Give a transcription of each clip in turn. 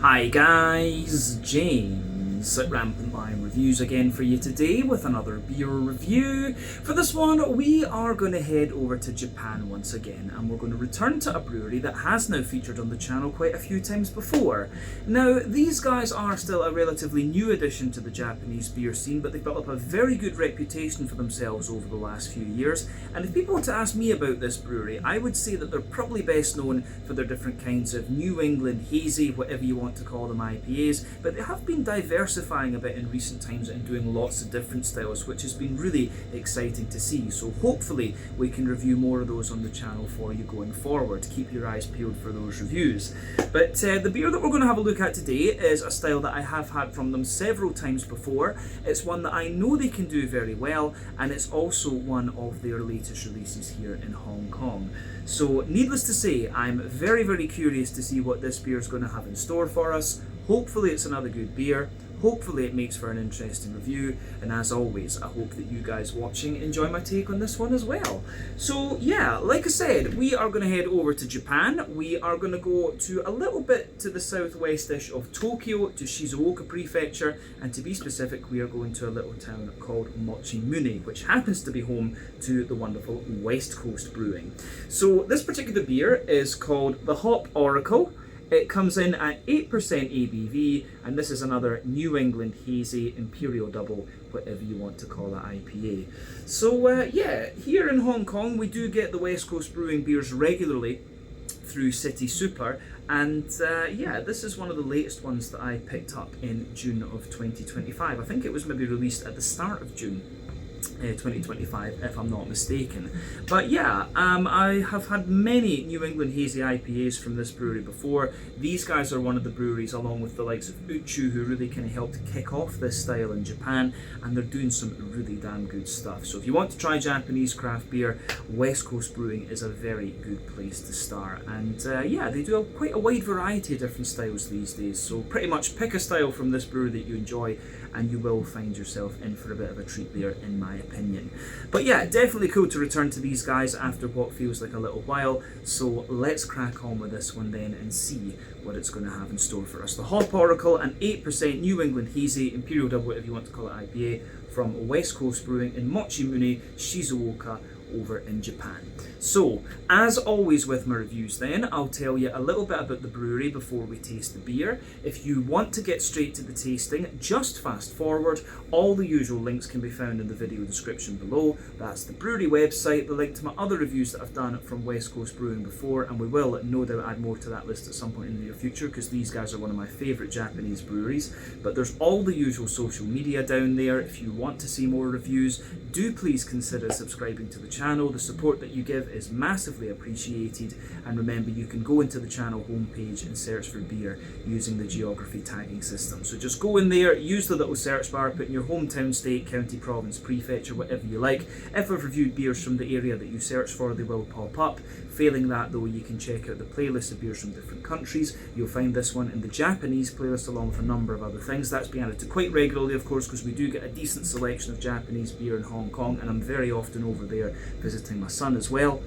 Hi guys, James at Rampant Lion Reviews again for you today with another beer review. For this one, we are going to head over to Japan once again, and we're going to return to a brewery that has now featured on the channel quite a few times before. Now, these guys are still a relatively new addition to the Japanese beer scene, but they've built up a very good reputation for themselves over the last few years. And if people were to ask me about this brewery, I would say that they're probably best known for their different kinds of New England hazy, whatever you want to call them, IPAs, but they have been diversifying a bit in recent times and doing lots of different styles, which has been really exciting to see. So hopefully we can review more of those on the channel for you going forward. Keep your eyes peeled for those reviews. But the beer that we're going to have a look at today is a style that I have had from them several times before. It's one that I know they can do very well, and it's also one of their latest releases here in Hong Kong. So needless to say, I'm very curious to see what this beer is going to have in store for us. Hopefully it's another good beer. Hopefully it makes for an interesting review, and as always, I hope that you guys watching enjoy my take on this one as well. So yeah, like I said, we are going to head over to Japan. We are going to go to a little bit to the southwest-ish of Tokyo, to Shizuoka Prefecture, and to be specific, we are going to a little town called Mochimune, which happens to be home to the wonderful West Coast Brewing. So this particular beer is called the Hop Oracle. It comes in at 8% ABV, and this is another New England Hazy Imperial Double, whatever you want to call it, IPA. So yeah, here in Hong Kong we do get the West Coast Brewing beers regularly through City Super, and yeah, this is one of the latest ones that I picked up in June of 2025. I think it was maybe released at the start of June 2025, if I'm not mistaken. But yeah, I have had many New England Hazy IPAs from this brewery before. These guys are one of the breweries, along with the likes of Uchu, who really kind of helped kick off this style in Japan, and they're doing some really damn good stuff. So if you want to try Japanese craft beer, West Coast Brewing is a very good place to start. And yeah, they do quite a wide variety of different styles these days, so pretty much pick a style from this brewery that you enjoy and you will find yourself in for a bit of a treat there, in my opinion. But yeah, definitely cool to return to these guys after what feels like a little while. So let's crack on with this one then and see what it's going to have in store for us. The Hop Oracle, an 8% New England Hazy Imperial Double, whatever you want to call it, IPA from West Coast Brewing in Mochimune, Shizuoka, over in Japan. So, as always with my reviews then, I'll tell you a little bit about the brewery before we taste the beer. If you want to get straight to the tasting, just fast forward. All the usual links can be found in the video description below. That's the brewery website, the link to my other reviews that I've done from West Coast Brewing before, and we will no doubt add more to that list at some point in the near future, because these guys are one of my favourite Japanese breweries. But there's all the usual social media down there. If you want to see more reviews, do please consider subscribing to the channel. The support that you give is massively appreciated, and remember, you can go into the channel homepage and search for beer using the geography tagging system. So just go in there, use the little search bar, put in your hometown, state, county, province, prefecture, whatever you like. If I've reviewed beers from the area that you search for, they will pop up. Failing that though, you can check out the playlist of beers from different countries. You'll find this one in the Japanese playlist along with a number of other things. That's being added to quite regularly, of course, because we do get a decent selection of Japanese beer in Hong Kong, and I'm very often over there visiting my son as well.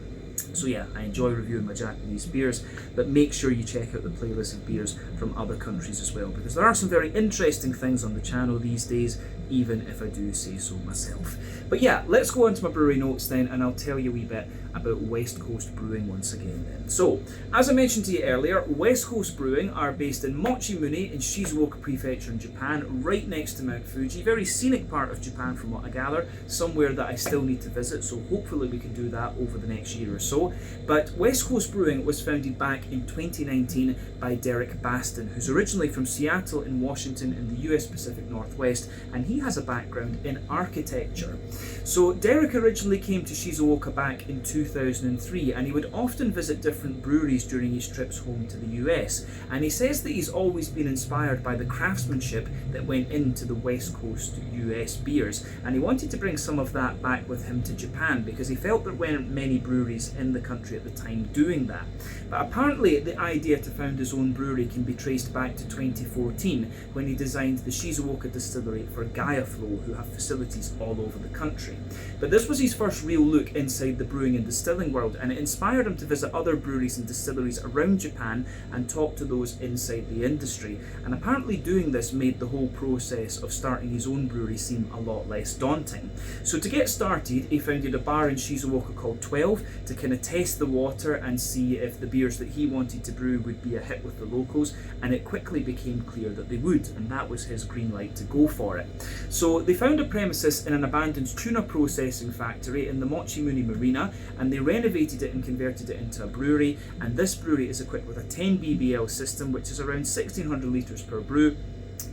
So yeah, I enjoy reviewing my Japanese beers, but make sure you check out the playlist of beers from other countries as well, because there are some very interesting things on the channel these days, even if I do say so myself. But yeah, let's go on to my brewery notes then, and I'll tell you a wee bit about West Coast Brewing once again then. So, as I mentioned to you earlier, West Coast Brewing are based in Mochimune in Shizuoka Prefecture in Japan, right next to Mount Fuji. Very scenic part of Japan from what I gather, somewhere that I still need to visit, so hopefully we can do that over the next year or so. But West Coast Brewing was founded back in 2019 by Derek Baston, who's originally from Seattle in Washington in the US Pacific Northwest, and he has a background in architecture. So Derek originally came to Shizuoka back in 2003, and he would often visit different breweries during his trips home to the US, and he says that he's always been inspired by the craftsmanship that went into the West Coast US beers, and he wanted to bring some of that back with him to Japan, because he felt that when many breweries first in the country at the time doing that. But apparently the idea to found his own brewery can be traced back to 2014 when he designed the Shizuoka distillery for Gaiaflow, who have facilities all over the country. But this was his first real look inside the brewing and distilling world, and it inspired him to visit other breweries and distilleries around Japan and talk to those inside the industry. And apparently doing this made the whole process of starting his own brewery seem a lot less daunting. So to get started, he founded a bar in Shizuoka called 12 to kind of test the water and see if the beers that he wanted to brew would be a hit with the locals, and it quickly became clear that they would, and that was his green light to go for it. So they found a premises in an abandoned tuna processing factory in the Mochimune marina, and they renovated it and converted it into a brewery, and this brewery is equipped with a 10 BBL system, which is around 1600 litres per brew.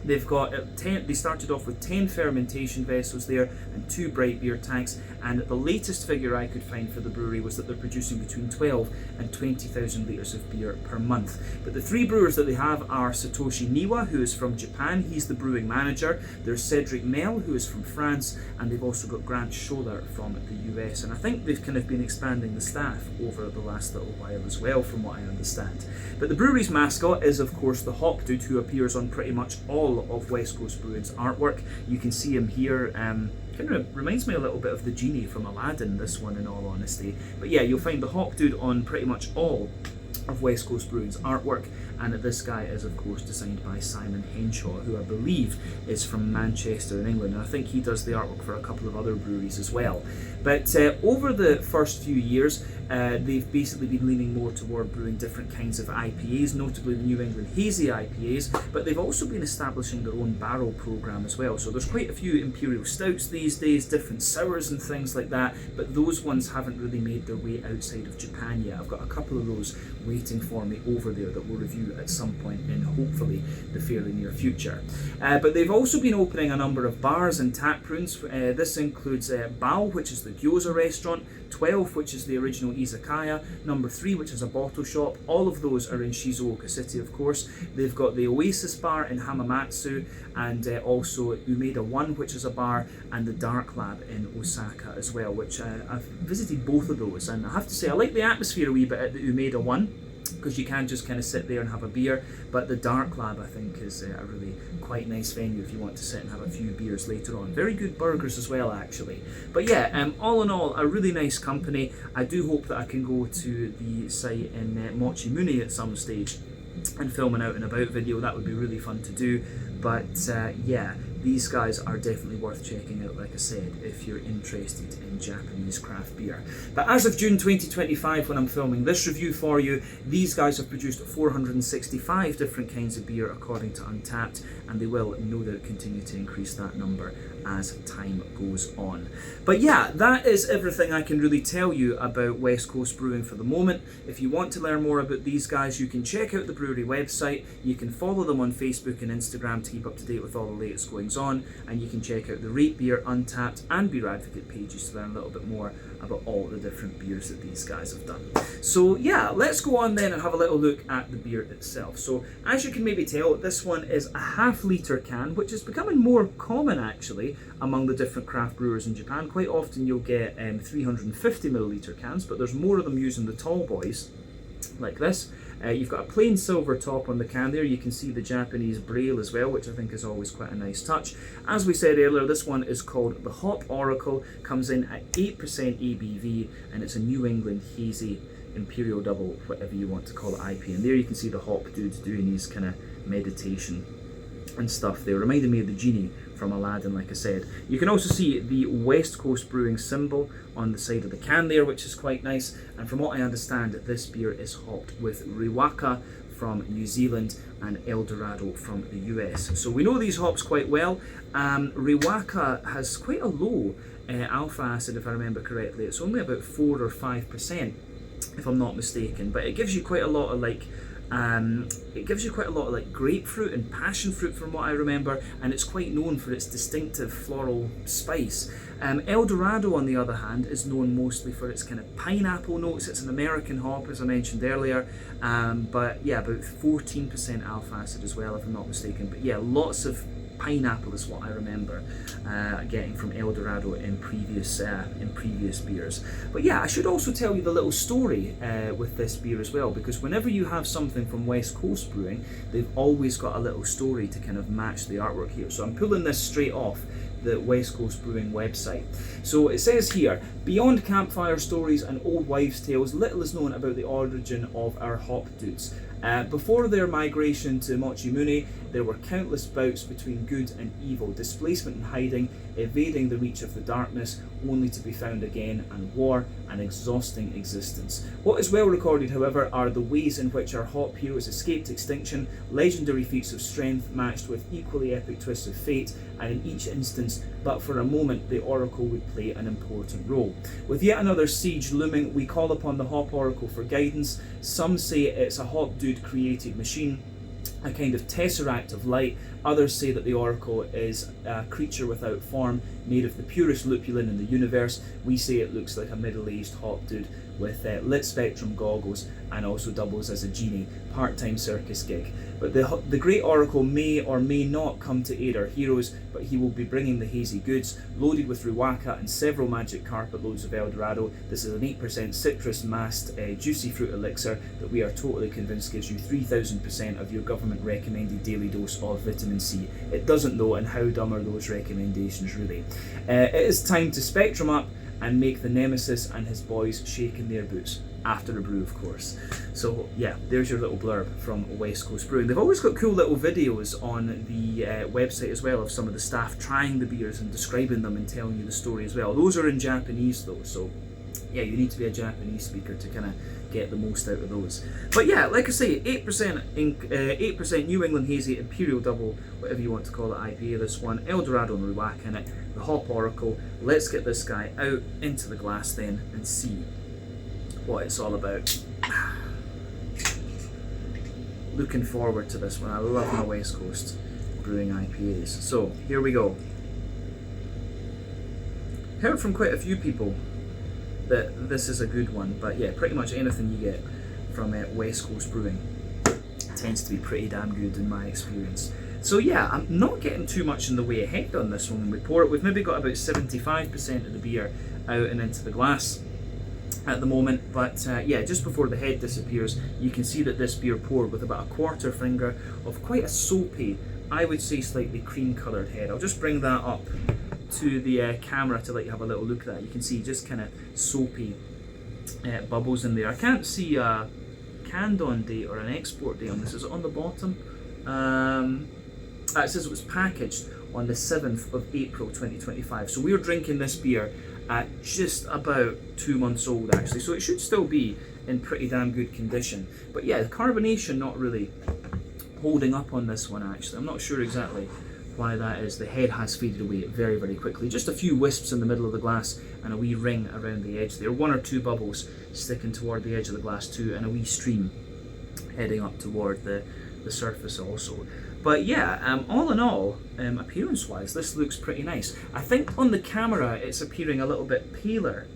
They've got they started off with 10 fermentation vessels there and 2 bright beer tanks, and the latest figure I could find for the brewery was that they're producing between 12 and 20,000 litres of beer per month. But the 3 brewers that they have are Satoshi Niwa, who is from Japan, he's the brewing manager. There's Cedric Mel, who is from France, and they've also got Grant Scholler from the US, and I think they've kind of been expanding the staff over the last little while as well, from what I understand. But the brewery's mascot is of course the Hop Dude, who appears on pretty much all of West Coast Brewing's artwork. You can see him here. Kind of reminds me a little bit of the genie from Aladdin, this one, in all honesty. But yeah, you'll find the Hop Dude on pretty much all of West Coast Brewing's artwork, and this guy is of course designed by Simon Henshaw, who I believe is from Manchester in England, and I think he does the artwork for a couple of other breweries as well. But over the first few years, they've basically been leaning more toward brewing different kinds of IPAs, notably the New England Hazy IPAs, but they've also been establishing their own barrel program as well. So there's quite a few Imperial Stouts these days, different sours and things like that, but those ones haven't really made their way outside of Japan yet. I've got a couple of those waiting for me over there that we'll review at some point in hopefully the fairly near future. But they've also been opening a number of bars and tap rooms. This includes Bao, which is the gyoza restaurant, 12, which is the original izakaya, number 3, which is a bottle shop. All of those are in Shizuoka City, of course. They've got the Oasis Bar in Hamamatsu, and also Umeda 1, which is a bar, and the Dark Lab in Osaka as well, which I've visited both of those, and I have to say I like the atmosphere a wee bit at the Umeda 1, because you can just kind of sit there and have a beer, but the Dark Lab I think is a really quite nice venue if you want to sit and have a few beers later on. Very good burgers as well, actually. But yeah, all in all, a really nice company. I do hope that I can go to the site in Mochimune at some stage and film an out and about video. That would be really fun to do. But yeah, these guys are definitely worth checking out, like I said, if you're interested in Japanese craft beer. But as of June 2025, when I'm filming this review for you, these guys have produced 465 different kinds of beer according to Untappd, and they will no doubt continue to increase that number as time goes on. But yeah, that is everything I can really tell you about West Coast Brewing for the moment. If you want to learn more about these guys, you can check out the brewery website, you can follow them on Facebook and Instagram to keep up to date with all the latest goings on, and you can check out the Rate Beer, Untappd and Beer Advocate pages to learn a little bit more about all the different beers that these guys have done. So yeah, let's go on then and have a little look at the beer itself. So as you can maybe tell, this one is a half-litre can, which is becoming more common actually among the different craft brewers in Japan. Quite often you'll get 350ml cans, but there's more of them using the tall boys like this. You've got a plain silver top on the can there. You can see the Japanese braille as well, which I think is always quite a nice touch. As we said earlier, this one is called the Hop Oracle, comes in at 8% ABV, and it's a New England Hazy Imperial Double, whatever you want to call it, IPA. And there you can see the Hop Dude doing his kind of meditation and stuff there, reminding me of the genie from Aladdin, like I said. You can also see the West Coast Brewing symbol on the side of the can there, which is quite nice. And from what I understand, this beer is hopped with Riwaka from New Zealand and El Dorado from the US. So we know these hops quite well. Riwaka has quite a low alpha acid, if I remember correctly. It's only about 4 or 5%, if I'm not mistaken, but it gives you quite a lot of grapefruit and passion fruit from what I remember, and it's quite known for its distinctive floral spice. El Dorado, on the other hand, is known mostly for its kind of pineapple notes. It's an American hop, as I mentioned earlier, but yeah, about 14% alpha acid as well, if I'm not mistaken. But yeah, lots of pineapple is what I remember getting from El Dorado in previous beers. But yeah, I should also tell you the little story with this beer as well, because whenever you have something from West Coast Brewing, they've always got a little story to kind of match the artwork here. So I'm pulling this straight off the West Coast Brewing website. So it says here, beyond campfire stories and old wives' tales, little is known about the origin of our hop dudes. Before their migration to Mochimune, there were countless bouts between good and evil, displacement and hiding, evading the reach of the darkness, only to be found again, and war, an exhausting existence. What is well recorded, however, are the ways in which our hop heroes escaped extinction, legendary feats of strength matched with equally epic twists of fate, and in each instance, but for a moment, the Oracle would play an important role. With yet another siege looming, we call upon the Hop Oracle for guidance. Some say it's a hop dude created machine, a kind of tesseract of light. Others say that the Oracle is a creature without form, made of the purest lupulin in the universe. We say it looks like a middle-aged hop dude with lit spectrum goggles, and also doubles as a genie, part-time circus gig. But the great Oracle may or may not come to aid our heroes, but he will be bringing the hazy goods, loaded with Ruwaka and several magic carpet loads of El Dorado. This is an 8% citrus-masked juicy fruit elixir that we are totally convinced gives you 3000% of your government-recommended daily dose of vitamin C. It doesn't though, and how dumb are those recommendations really? It is time to spectrum up and make the Nemesis and his boys shake in their boots. After a brew, of course. So yeah, there's your little blurb from West Coast Brewing. They've always got cool little videos on the website as well of some of the staff trying the beers and describing them and telling you the story as well. Those are in Japanese though, so yeah, you need to be a Japanese speaker to kind of get the most out of those. But yeah, like I say, 8% New England Hazy Imperial Double, whatever you want to call it, IPA this one, El Dorado and Ruwaka in it, the Hop Oracle. Let's get this guy out into the glass then and see what it's all about. Looking forward to this one. I love my West Coast Brewing IPAs. So here we go. Heard from quite a few people that this is a good one, but yeah, pretty much anything you get from West Coast Brewing tends to be pretty damn good in my experience. So yeah, I'm not getting too much in the way of head on this one when we pour it. We've maybe got about 75% of the beer out and into the glass at the moment, but yeah, just before the head disappears, you can see that this beer poured with about a quarter finger of quite a soapy, I would say slightly cream coloured head. I'll just bring that up to the camera to let you have a little look at that. You can see just kind of soapy bubbles in there. I can't see a canned on date or an export date on this. Is it on the bottom? It says it was packaged on the 7th of April 2025. So we're drinking this beer at just about 2 months old actually, so it should still be in pretty damn good condition. But yeah, the carbonation not really holding up on this one actually. I'm not sure exactly why that is. The head has faded away very, very quickly. Just a few wisps in the middle of the glass and a wee ring around the edge there. 1 or 2 bubbles sticking toward the edge of the glass too, and a wee stream heading up toward the surface also. But yeah, all in all, appearance-wise, this looks pretty nice. I think on the camera it's appearing a little bit paler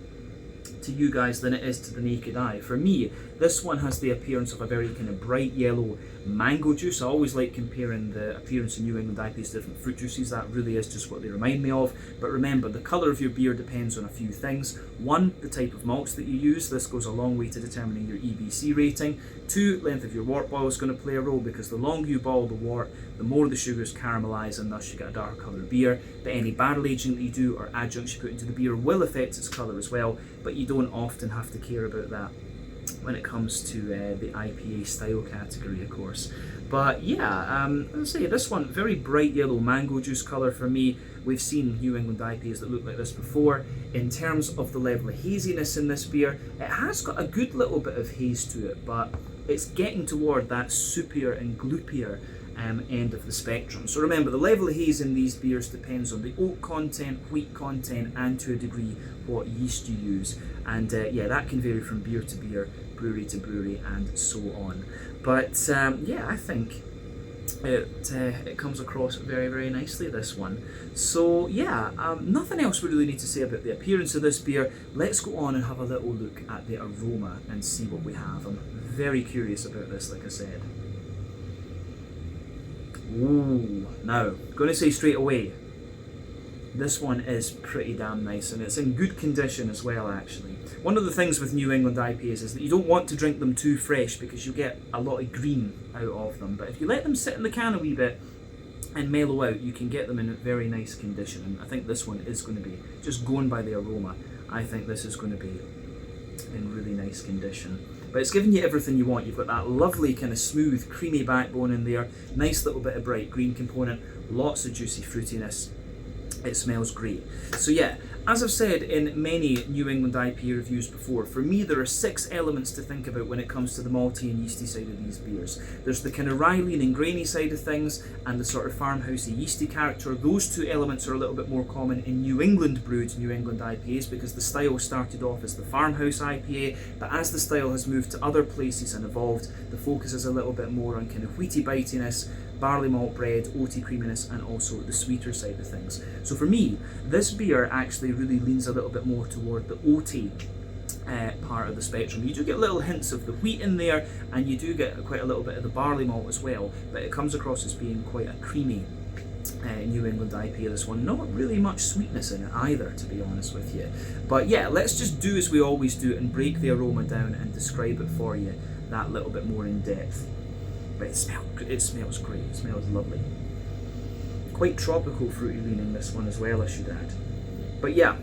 to you guys than it is to the naked eye. For me, this one has the appearance of a very kind of bright yellow mango juice. I always like comparing the appearance of New England IPAs to different fruit juices. That really is just what they remind me of. But remember, the colour of your beer depends on a few things. 1, the type of malts that you use. This goes a long way to determining your EBC rating. 2, length of your wort boil is going to play a role, because the longer you boil the wort, the more the sugars caramelise and thus you get a darker coloured beer. But any barrel aging that you do or adjuncts you put into the beer will affect its colour as well, but you don't often have to care about that when it comes to the IPA style category, of course. But yeah, as I say, this one, very bright yellow mango juice colour for me. We've seen New England IPAs that look like this before. In terms of the level of haziness in this beer, it has got a good little bit of haze to it, but it's getting toward that soupier and gloopier end of the spectrum. So remember, the level of haze in these beers depends on the oak content, wheat content, and to a degree what yeast you use. And yeah, that can vary from beer to beer, brewery to brewery, and so on. But yeah, I think it comes across very, very nicely, this one. So yeah, nothing else we really need to say about the appearance of this beer. Let's go on and have a little look at the aroma and see what we have. I'm very curious about this, like I said. Ooh, now, going to say straight away, this one is pretty damn nice, and it's in good condition as well, actually. One of the things with New England IPAs is that you don't want to drink them too fresh because you get a lot of green out of them. But if you let them sit in the can a wee bit and mellow out, you can get them in very nice condition. And I think this one is going to be, just going by the aroma, I think this is going to be in really nice condition. But it's giving you everything you want. You've got that lovely kind of smooth, creamy backbone in there, nice little bit of bright green component, lots of juicy fruitiness. It smells great. So yeah, as I've said in many New England IPA reviews before, for me there are 6 elements to think about when it comes to the malty and yeasty side of these beers. There's the kind of rye lean and grainy side of things, and the sort of farmhousey yeasty character. Those 2 elements are a little bit more common in New England brewed New England IPAs because the style started off as the farmhouse IPA, but as the style has moved to other places and evolved, the focus is a little bit more on kind of wheaty bitiness, barley malt bread, oaty creaminess, and also the sweeter side of things. So for me, this beer actually really leans a little bit more toward the oaty part of the spectrum. You do get little hints of the wheat in there, and you do get quite a little bit of the barley malt as well, but it comes across as being quite a creamy New England IPA, this one. Not really much sweetness in it either, to be honest with you. But yeah, let's just do as we always do and break the aroma down and describe it for you that little bit more in depth. But it smells great, it smells lovely. Quite tropical fruity leaning, this one as well, I should add. But yeah,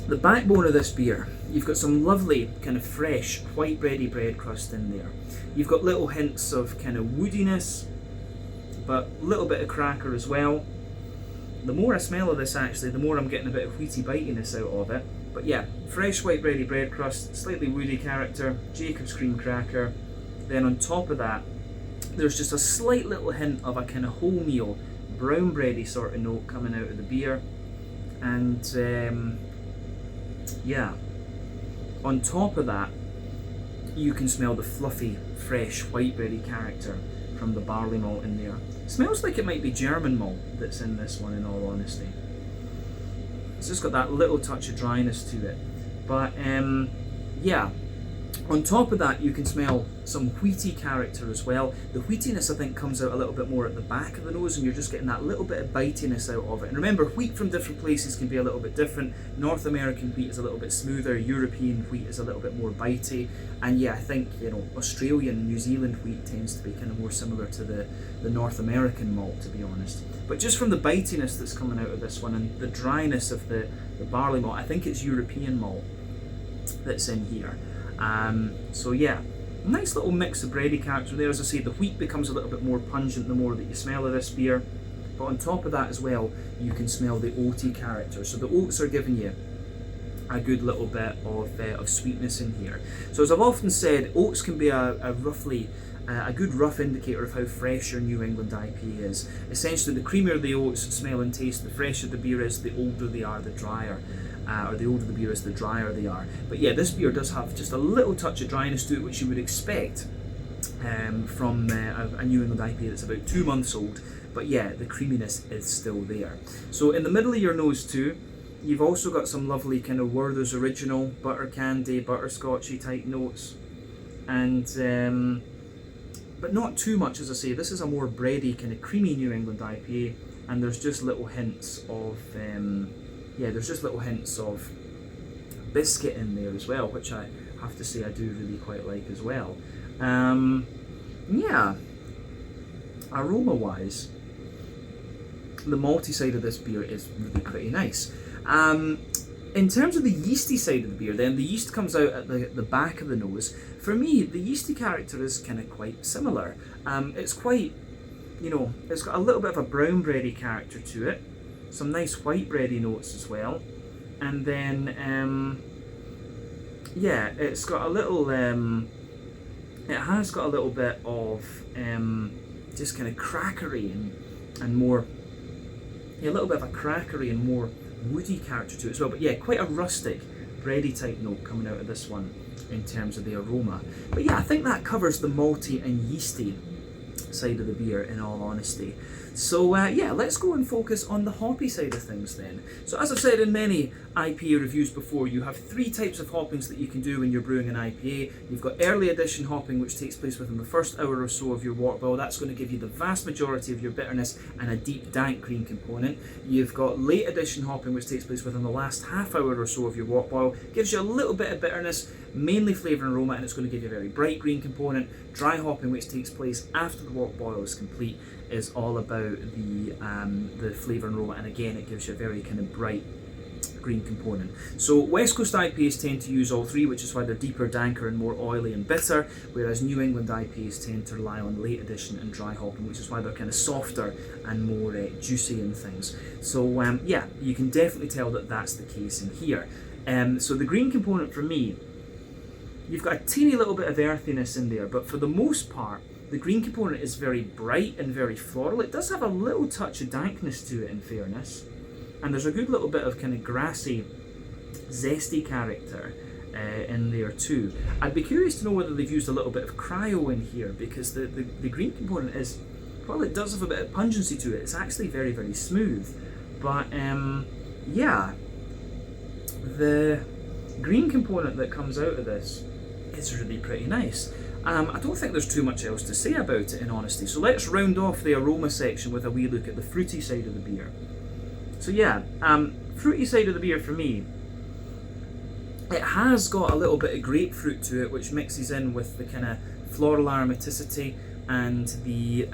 the backbone of this beer, you've got some lovely kind of fresh white bready bread crust in there. You've got little hints of kind of woodiness, but a little bit of cracker as well. The more I smell of this actually, the more I'm getting a bit of wheaty bitiness out of it. But yeah, fresh white bready bread crust, slightly woody character, Jacob's cream cracker. Then on top of that, there's just a slight little hint of a kind of wholemeal, brown bready sort of note coming out of the beer. And yeah, on top of that, you can smell the fluffy, fresh, white bready character from the barley malt in there. It smells like it might be German malt that's in this one, in all honesty. It's just got that little touch of dryness to it. But yeah, on top of that, you can smell some wheaty character as well. The wheatiness, I think, comes out a little bit more at the back of the nose, and you're just getting that little bit of bitiness out of it. And remember, wheat from different places can be a little bit different. North American wheat is a little bit smoother, European wheat is a little bit more bitey, and yeah, I think, you know, Australian, New Zealand wheat tends to be kind of more similar to the North American malt, to be honest. But just from the bitiness that's coming out of this one, and the dryness of the barley malt, I think it's European malt that's in here. So yeah, nice little mix of bready character there. As I say, the wheat becomes a little bit more pungent the more that you smell of this beer. But on top of that as well, you can smell the oaty character. So the oats are giving you a good little bit of sweetness in here. So as I've often said, oats can be a good rough indicator of how fresh your New England IPA is. Essentially, the creamier the oats smell and taste, the fresher the beer is, the older they are, the drier. Or the older the beer is, the drier they are. But yeah, this beer does have just a little touch of dryness to it, which you would expect from a New England IPA that's about 2 months old. But yeah, the creaminess is still there. So in the middle of your nose too, you've also got some lovely kind of Werther's Original, butter candy, butterscotchy type notes. And but not too much, as I say. This is a more bready, kind of creamy New England IPA, and there's just little hints of biscuit in there as well, which I have to say I do really quite like as well. Yeah, aroma wise, the malty side of this beer is really pretty nice. In terms of the yeasty side of the beer, then, the yeast comes out at the back of the nose. For me, the yeasty character is kind of quite similar. It's quite, you know, it's got a little bit of a brown bready character to it, some nice white bready notes as well, and then yeah, it's got a little it has got a little bit of just kind of crackery and more, yeah, a little bit of a crackery and more woody character to it as well. But yeah, quite a rustic bready type note coming out of this one in terms of the aroma. But yeah, I think that covers the malty and yeasty side of the beer, in all honesty. So yeah, let's go and focus on the hoppy side of things then. So as I've said in many IPA reviews before, you have 3 types of hoppings that you can do when you're brewing an IPA. You've got early edition hopping, which takes place within the first hour or so of your wort boil. That's going to give you the vast majority of your bitterness and a deep dank green component. You've got late edition hopping, which takes place within the last half hour or so of your wort boil. Gives you a little bit of bitterness, mainly flavour and aroma, and it's going to give you a very bright green component. Dry hopping, which takes place after the wort boil is complete, is all about the flavour and aroma, and again it gives you a very kind of bright green component. So West Coast IPAs tend to use all 3, which is why they're deeper, danker and more oily and bitter, whereas New England IPAs tend to rely on late edition and dry hopping, which is why they're kind of softer and more juicy and things. So yeah, you can definitely tell that that's the case in here. So the green component for me, you've got a teeny little bit of earthiness in there, but for the most part the green component is very bright and very floral. It does have a little touch of dankness to it, in fairness, and there's a good little bit of kind of grassy, zesty character in there too. I'd be curious to know whether they've used a little bit of cryo in here, because the green component is, well, it does have a bit of pungency to it. It's actually very, very smooth, but yeah, the green component that comes out of this is really pretty nice. I don't think there's too much else to say about it, in honesty. So let's round off the aroma section with a wee look at the fruity side of the beer. So yeah, fruity side of the beer for me, it has got a little bit of grapefruit to it, which mixes in with the kind of floral aromaticity and the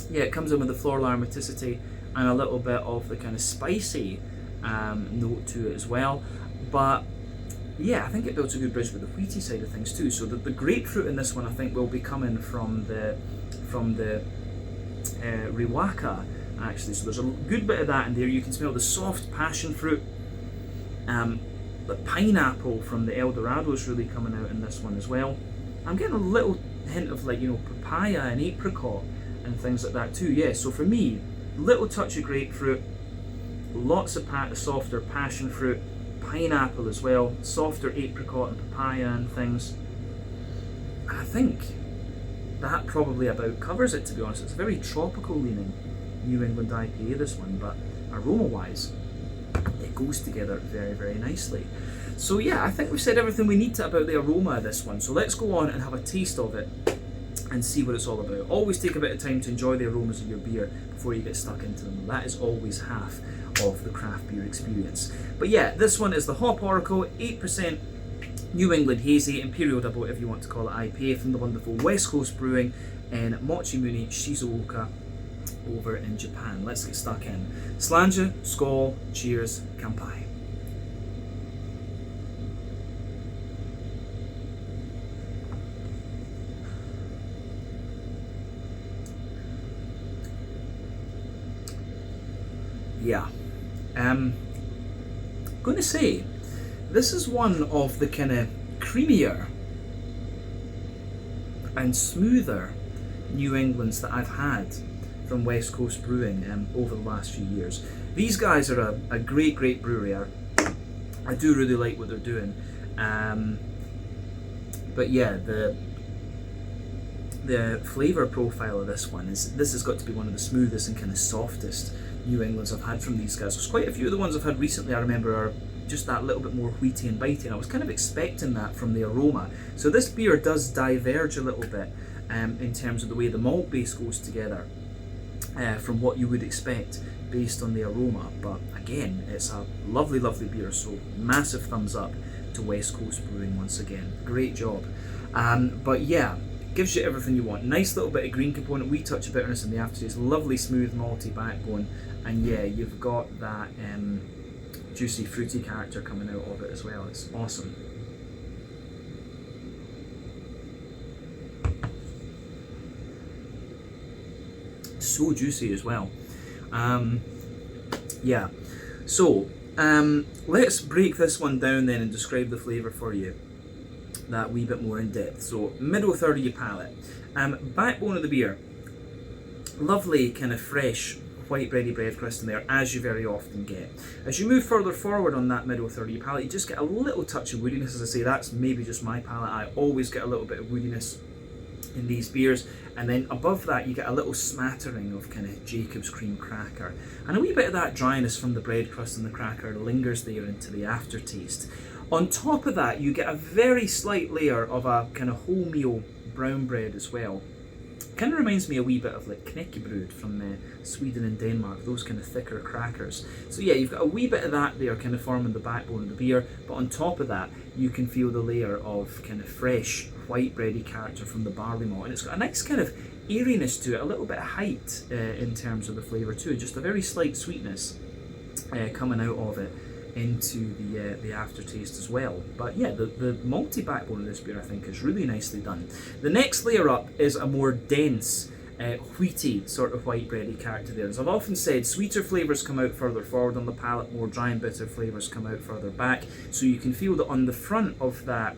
yeah, it comes in with the floral aromaticity and a little bit of the kind of spicy note to it as well. But yeah, I think it builds a good bridge with the wheaty side of things too. So the grapefruit in this one, I think, will be coming from the Riwaka, actually. So there's a good bit of that in there. You can smell the soft passion fruit. The pineapple from the El Dorado is really coming out in this one as well. I'm getting a little hint of, like, you know, papaya and apricot and things like that too. Yeah, so for me, little touch of grapefruit, lots of softer passion fruit, pineapple as well, softer apricot and papaya and things. And I think that probably about covers it, to be honest. It's a very tropical leaning New England IPA, this one, but aroma wise it goes together very, very nicely. So yeah, I think we've said everything we need to about the aroma of this one. So let's go on and have a taste of it and see what it's all about. Always take a bit of time to enjoy the aromas of your beer before you get stuck into them. That is always half of the craft beer experience. But yeah, this one is the Hop Oracle, 8% New England Hazy, Imperial Double, whatever you want to call it, IPA from the wonderful West Coast Brewing in Mochimune, Shizuoka, over in Japan. Let's get stuck in. Slanja, skål, cheers, kanpai. Yeah, going to say, this is one of the kind of creamier and smoother New Englands that I've had from West Coast Brewing over the last few years. These guys are a great brewery. I do really like what they're doing. But yeah, the flavour profile of this one this has got to be one of the smoothest and kind of softest New Englands I've had from these guys. There's quite a few of the ones I've had recently, I remember, are just that little bit more wheaty and bitey, and I was kind of expecting that from the aroma. So this beer does diverge a little bit in terms of the way the malt base goes together from what you would expect based on the aroma. But again, it's a lovely beer, so massive thumbs up to West Coast Brewing once again. Great job. But yeah, gives you everything you want. Nice little bit of green component, wee touch of bitterness in the aftertaste, lovely smooth malty backbone, and yeah, you've got that juicy fruity character coming out of it as well. It's awesome. So juicy as well. Yeah, so let's break this one down then and describe the flavour for you that wee bit more in depth. So middle third of your palate, backbone of the beer, lovely kind of fresh white bready bread crust in there, as you very often get. As you move further forward on that middle third of your palate, you just get a little touch of woodiness. As I say, that's maybe just my palate. I always get a little bit of woodiness in these beers, and then above that you get a little smattering of kind of Jacob's cream cracker, and a wee bit of that dryness from the bread crust and the cracker lingers there into the aftertaste. On top of that you get a very slight layer of a kind of wholemeal brown bread as well. Kind of reminds me a wee bit of like knäckebröd from Sweden and Denmark, those kind of thicker crackers. So yeah, you've got a wee bit of that there kind of forming the backbone of the beer, but on top of that you can feel the layer of kind of fresh white bready character from the barley malt, and it's got a nice kind of airiness to it, a little bit of height in terms of the flavour too, just a very slight sweetness coming out of it into the aftertaste as well. But yeah, the malty backbone of this beer I think is really nicely done. The next layer up is a more dense wheaty sort of white bready character there. As I've often said, sweeter flavours come out further forward on the palate, more dry and bitter flavours come out further back, so you can feel that on the front of that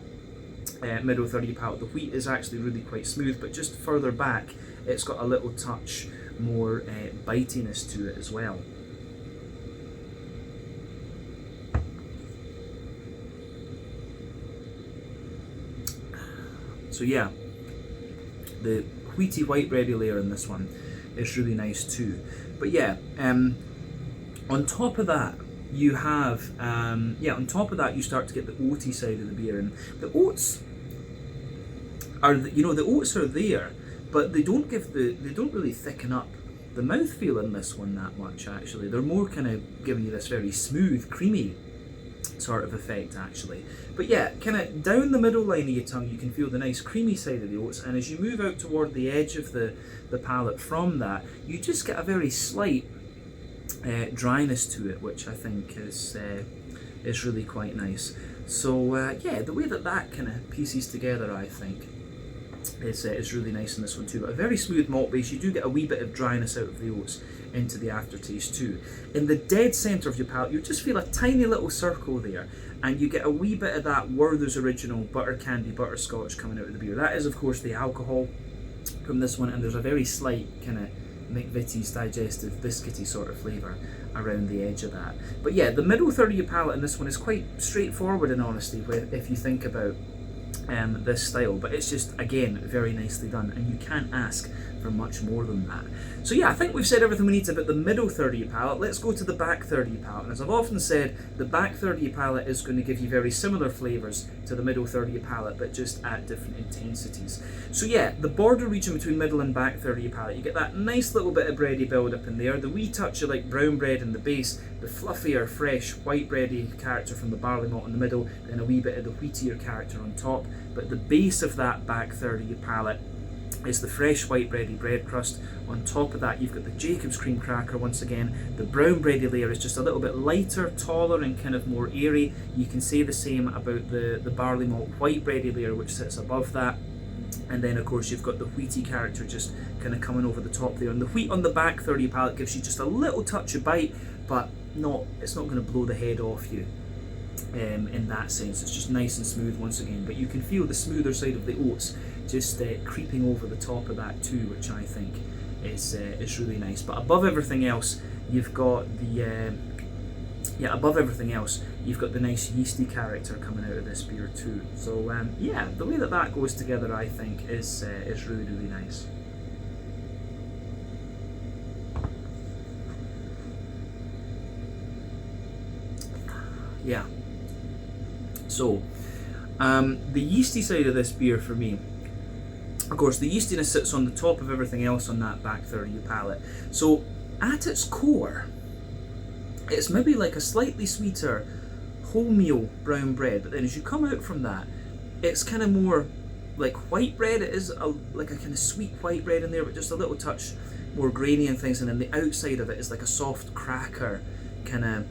middle third of your palate the wheat is actually really quite smooth, but just further back it's got a little touch more bitiness to it as well. So yeah, the wheaty white bready layer in this one is really nice too. But yeah, on top of that you have on top of that you start to get the oaty side of the beer, and the oats are the oats are there, but they don't really thicken up the mouthfeel in this one that much actually. They're more kind of giving you this very smooth, creamy sort of effect actually. But yeah, kind of down the middle line of your tongue you can feel the nice creamy side of the oats, and as you move out toward the edge of the palate from that, you just get a very slight dryness to it, which I think is really quite nice. So yeah, the way that kind of pieces together I think is really nice in this one too. But a very smooth malt base, you do get a wee bit of dryness out of the oats into the aftertaste too. In the dead centre of your palate you just feel a tiny little circle there, and you get a wee bit of that Werther's original butter candy butterscotch coming out of the beer. That is of course the alcohol from this one, and there's a very slight kind of McVitie's digestive biscuity sort of flavour around the edge of that. But yeah, the middle third of your palate in this one is quite straightforward in honesty if you think about this style, but it's just again very nicely done, and you can't ask for much more than that. So yeah, I think we've said everything we need about the middle third of your palate. Let's go to the back third of your palate, and as I've often said, the back third of your palate is going to give you very similar flavours to the middle third of your palate, but just at different intensities. So yeah, the border region between middle and back third of your palate, you get that nice little bit of bready build up in there, the wee touch of like brown bread in the base, the fluffier fresh white bready character from the barley malt in the middle, then a wee bit of the wheatier character on top. But the base of that back third of your palate is the fresh white bready bread crust. On top of that you've got the Jacob's cream cracker once again. The brown bready layer is just a little bit lighter, taller and kind of more airy. You can say the same about the barley malt white bready layer which sits above that. And then of course you've got the wheaty character just kind of coming over the top there. And the wheat on the back third of your palate gives you just a little touch of bite, but it's not going to blow the head off you. In that sense, it's just nice and smooth once again, but you can feel the smoother side of the oats just creeping over the top of that too, which I think is really nice. But above everything else, you've got the nice yeasty character coming out of this beer too. So yeah, the way that goes together, I think, is really, really nice. Yeah. So, the yeasty side of this beer for me, of course, the yeastiness sits on the top of everything else on that back third of your palate. So, at its core, it's maybe like a slightly sweeter wholemeal brown bread, but then as you come out from that, it's kind of more like white bread. It is like a kind of sweet white bread in there, but just a little touch more grainy and things, and then the outside of it is like a soft cracker kind of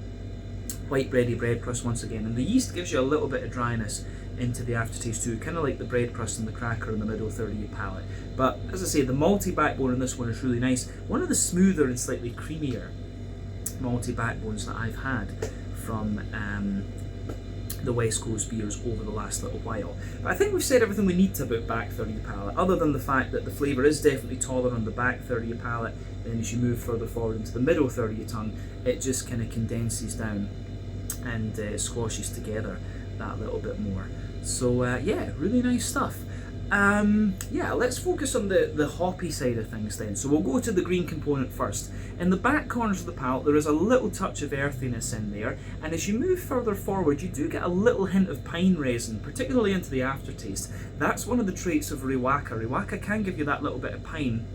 white bready bread crust once again, and the yeast gives you a little bit of dryness into the aftertaste too, kind of like the bread crust and the cracker in the middle third of your palate. But as I say, the malty backbone in this one is really nice. One of the smoother and slightly creamier malty backbones that I've had from the West Coast beers over the last little while. But I think we've said everything we need to about back third of your palate, other than the fact that the flavour is definitely taller on the back third of your palate, and as you move further forward into the middle third of your tongue, it just kind of condenses down and squashes together that little bit more. So yeah, really nice stuff. Yeah, let's focus on the hoppy side of things then. So we'll go to the green component first. In the back corners of the palate, there is a little touch of earthiness in there, and as you move further forward, you do get a little hint of pine resin, particularly into the aftertaste. That's one of the traits of Riwaka. Riwaka can give you that little bit of pine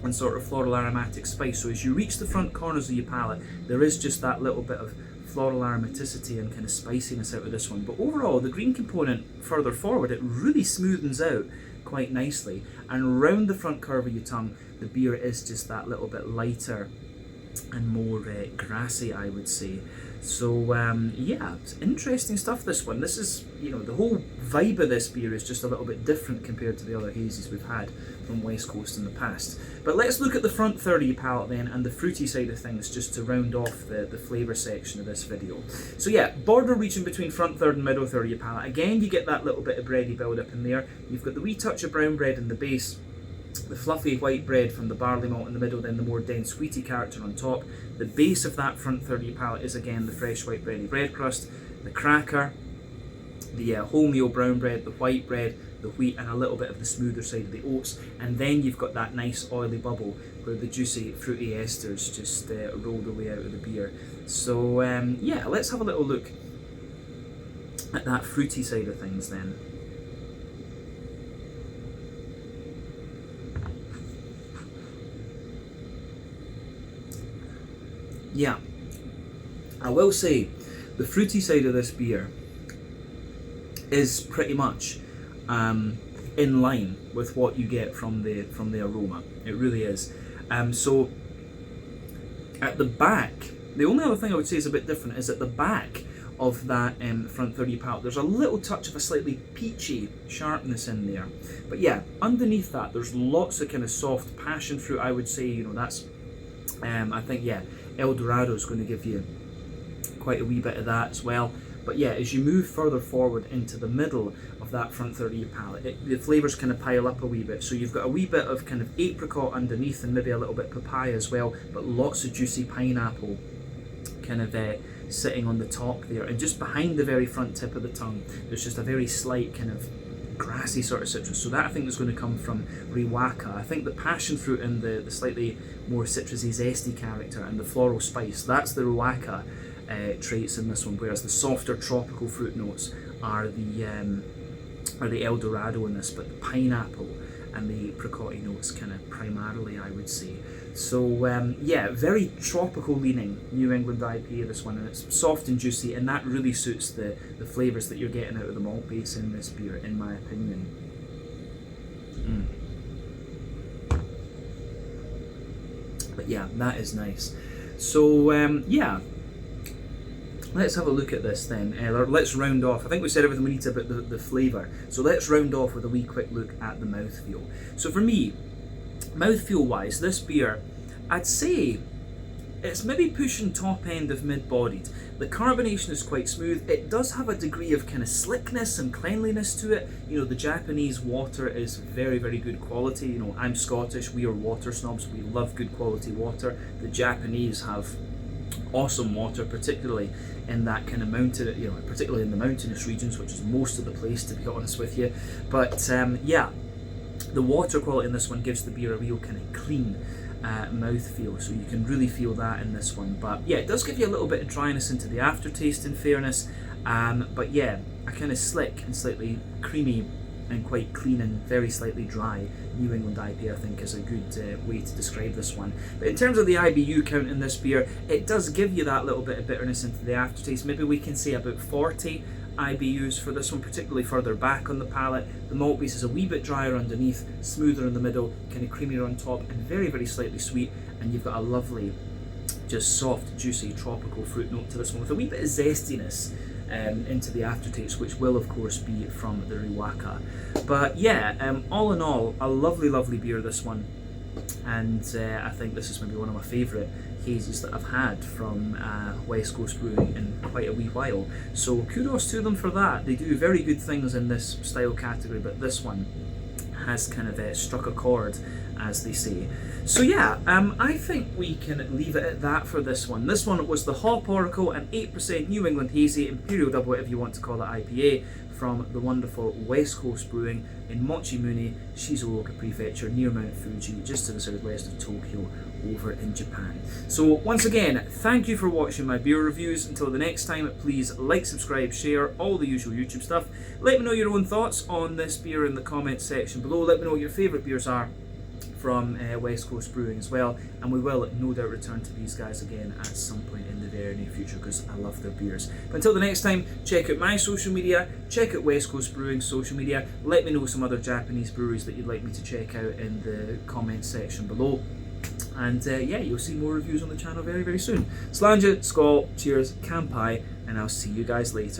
and sort of floral aromatic spice. So as you reach the front corners of your palate, there is just that little bit of floral aromaticity and kind of spiciness out of this one. But overall, the green component further forward, it really smoothens out quite nicely. And round the front curve of your tongue, the beer is just that little bit lighter and more grassy, I would say. So yeah, it's interesting stuff, this one. This is, you know, the whole vibe of this beer is just a little bit different compared to the other hazies we've had from West Coast in the past. But let's look at the front third of your palate then, and the fruity side of things, just to round off the flavour section of this video. So yeah, border reaching between front third and middle third of your palate. Again, you get that little bit of bready build up in there. You've got the wee touch of brown bread in the base, the fluffy white bread from the barley malt in the middle, then the more dense wheaty character on top. The base of that front third of your palate is again the fresh white bready bread crust, the cracker, the wholemeal brown bread, the white bread, the wheat, and a little bit of the smoother side of the oats. And then you've got that nice oily bubble where the juicy fruity esters just roll their way out of the beer. So yeah, let's have a little look at that fruity side of things then. Yeah, I will say the fruity side of this beer is pretty much in line with what you get from the aroma. It really is. So at the back, the only other thing I would say is a bit different is at the back of that front third of your palate, there's a little touch of a slightly peachy sharpness in there. But yeah, underneath that, there's lots of kind of soft passion fruit, I would say. You know, that's I think, yeah, El Dorado is going to give you quite a wee bit of that as well. But yeah, as you move further forward into the middle of that front third of your palate, the flavours kind of pile up a wee bit. So you've got a wee bit of kind of apricot underneath and maybe a little bit papaya as well, but lots of juicy pineapple kind of sitting on the top there. And just behind the very front tip of the tongue, there's just a very slight kind of grassy sort of citrus. So that I think is going to come from Riwaka. I think the passion fruit and the slightly more citrusy, zesty character and the floral spice, that's the Riwaka traits in this one, whereas the softer tropical fruit notes are the El Dorado in this, but the pineapple and the apricot notes kind of primarily, I would say. So yeah, very tropical leaning New England IPA, this one, and it's soft and juicy, and that really suits the flavours that you're getting out of the malt base in this beer, in my opinion. But yeah, that is nice. So yeah, let's have a look at this then. Let's round off. I think we said everything we need to about the flavour. So let's round off with a wee quick look at the mouthfeel. So for me, mouthfeel wise, this beer, I'd say it's maybe pushing top end of mid-bodied. The carbonation is quite smooth. It does have a degree of kind of slickness and cleanliness to it. You know, the Japanese water is very, very good quality. You know, I'm Scottish, we are water snobs, we love good quality water. The Japanese have awesome water, particularly in that kind of mountain, you know, particularly in the mountainous regions, which is most of the place, to be honest with you. But yeah, the water quality in this one gives the beer a real kind of clean mouthfeel, so you can really feel that in this one. But yeah, it does give you a little bit of dryness into the aftertaste, in fairness. But yeah, a kind of slick and slightly creamy and quite clean and very slightly dry New England IPA, I think, is a good way to describe this one. But in terms of the IBU count in this beer, it does give you that little bit of bitterness into the aftertaste. Maybe we can say about 40 IBUs for this one, particularly further back on the palate. The malt base is a wee bit drier underneath, smoother in the middle, kind of creamier on top, and very, very slightly sweet. And you've got a lovely, just soft, juicy, tropical fruit note to this one with a wee bit of zestiness into the aftertaste, which will of course be from the Riwaka. But yeah, all in all, a lovely, lovely beer, this one. And I think this is maybe one of my favourite hazies that I've had from West Coast Brewing in quite a wee while. So kudos to them for that. They do very good things in this style category, but this one has kind of struck a chord, as they say. So yeah, I think we can leave it at that for this one. This one was the Hop Oracle, an 8% New England Hazy, Imperial Double, whatever you want to call it, IPA from the wonderful West Coast Brewing in Mochimune, Shizuoka Prefecture, near Mount Fuji, just to the southwest of Tokyo, over in Japan. So once again, thank you for watching my beer reviews. Until the next time, please like, subscribe, share, all the usual YouTube stuff. Let me know your own thoughts on this beer in the comments section below. Let me know what your favourite beers are from West Coast Brewing as well, and we will no doubt return to these guys again at some point in the very near future because I love their beers. But until the next time, check out my social media, check out West Coast Brewing's social media, let me know some other Japanese breweries that you'd like me to check out in the comments section below. And yeah, you'll see more reviews on the channel very, very soon. Slàinte, skål, cheers, kanpai, and I'll see you guys later.